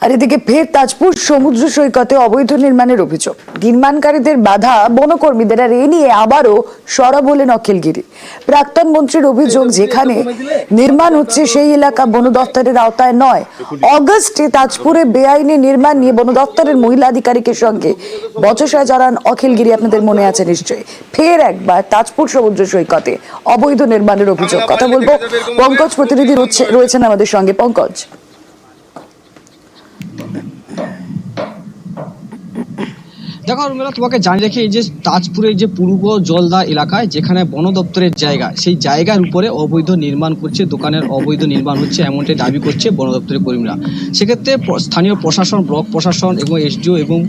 আর এদিকে ফের তাজপুর সমুদ্র সৈকতে অবৈধ নির্মাণের অভিযোগ। নির্মাণকারীদের বাধা বনকর্মীদের, আর এ নিয়ে আবারও সরব হলেন অখিলগিরি। প্রাক্তন মন্ত্রীর অভিযোগ, যেখানে নির্মাণ হচ্ছে সেই এলাকা বন দপ্তরের আওতায় নয়। অগস্টে তাজপুরে বেআইনি নির্মাণ নিয়ে বন দপ্তরের মহিলা আধিকারিকের সঙ্গে বচসায় জড়ান অখিলগিরি, আপনাদের মনে আছে নিশ্চয়ই। ফের একবার তাজপুর সমুদ্র সৈকতে অবৈধ নির্মাণের অভিযোগ। কথা বলবো, পঙ্কজ প্রতিনিধি রয়েছেন আমাদের সঙ্গে। পঙ্কজ, দেখো উর্মিলা, তোমাকে জানিয়ে রেখে এই যে তাজপুরের যে পূর্ব জলদা এলাকায় যেখানে বন দপ্তরের জায়গা, সেই জায়গার উপরে অবৈধ নির্মাণ করছে, দোকানের অবৈধ নির্মাণ হচ্ছে এমনটাই দাবি করছে বন দপ্তরের কর্মীরা। সেক্ষেত্রে স্থানীয় প্রশাসন, ব্লক প্রশাসন এবং এসডিও এবং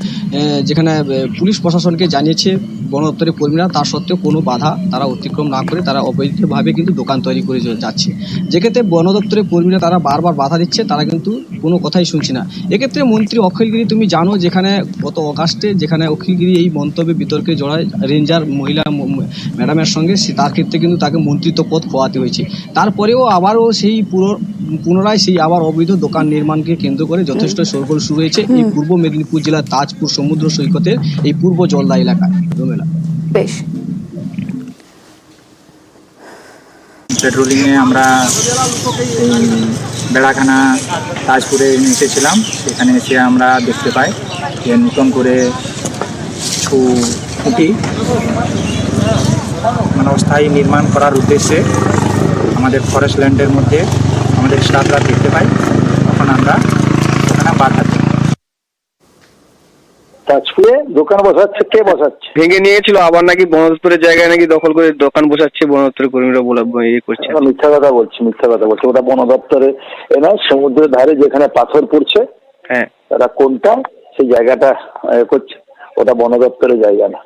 যেখানে পুলিশ প্রশাসনকে জানিয়েছে বন দপ্তরের কর্মীরা, তার সত্ত্বেও কোনো বাধা তারা অতিক্রম না করে তারা অবৈধভাবে কিন্তু দোকান তৈরি করে যাচ্ছে। যেক্ষেত্রে বন দপ্তরের কর্মীরা তারা বারবার বাধা দিচ্ছে, তারা কিন্তু কোনো কথাই শুনছে না। এক্ষেত্রে মন্ত্রী অখিলগিরি, তুমি জানো, যেখানে গত অগাস্টে যেখানে অখিলগিরি এই মন্তব্যে বিতর্কে জড়ায় রেঞ্জার মহিলা ম্যাডামের সঙ্গে, তার ক্ষেত্রে কিন্তু তাকে মন্ত্রিত্ব পদ খোয়াতে হয়েছে। তারপরেও আবারও সেই পুনরায় সেই আবার অবৈধ দোকান নির্মাণকে কেন্দ্র করে যথেষ্ট শোরগোল শুরু হয়েছে এই পূর্ব মেদিনীপুর জেলার তাজপুর সমুদ্র সৈকতের এই পূর্ব জলদা এলাকায়। বেশ, পেট্রোলিংয়ে আমরা বেড়াখানা তাজপুরে এসেছিলাম। সেখানে এসে আমরা দেখতে পাই যে নতুন করে খুঁটি মানে অস্থায়ী নির্মাণ করার উদ্দেশ্যে আমাদের ফরেস্ট ল্যান্ডের মধ্যে আমাদের স্টাফরা দেখতে পাই। তখন আমরা ওখানে বাধা দিই। তাজপুরে দোকান বসাচ্ছে, কে বসাচ্ছে? ভেঙে নিয়েছিল, আবার নাকি বন দপ্তরের জায়গায় নাকি দখল করে দোকান বসাচ্ছে বন দপ্তরের কর্মীরা বলে করছে। মিথ্যা কথা বলছে। ওটা বন দপ্তরে না, সমুদ্রের ধারে যেখানে পাথর পড়ছে, হ্যাঁ, তারা কোনটা সেই জায়গাটা করছে, ওটা বন দপ্তরের জায়গা না।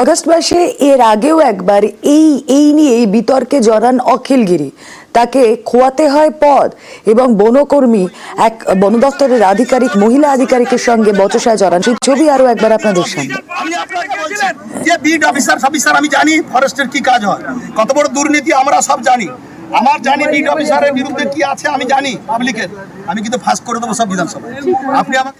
অগস্ট মাসে এর আগেও একবার এই নিয়ে বিতর্কে জড়ান অখিলগিরি। তাকে খোয়াতে হয় পদ এবং বনকর্মী এক বন দপ্তরের আধিকারিক, মহিলা আধিকারিকের সঙ্গে বচসায় জড়ান। সেই ছবি আরো একবার আপনাদের সামনে। আমি আপনাকে বলছি যে বিট অফিসার আমি জানি ফরেস্টের কি কাজ হয়, কত বড় দুর্নীতি আমরা সব জানি। আমার জানি বিট অফিসারের বিরুদ্ধে কি আছে আমি জানি পাবলিকের, আমি কিন্তু ফাঁস করে দেবো সব বিধানসভায়। আপনি আমাকে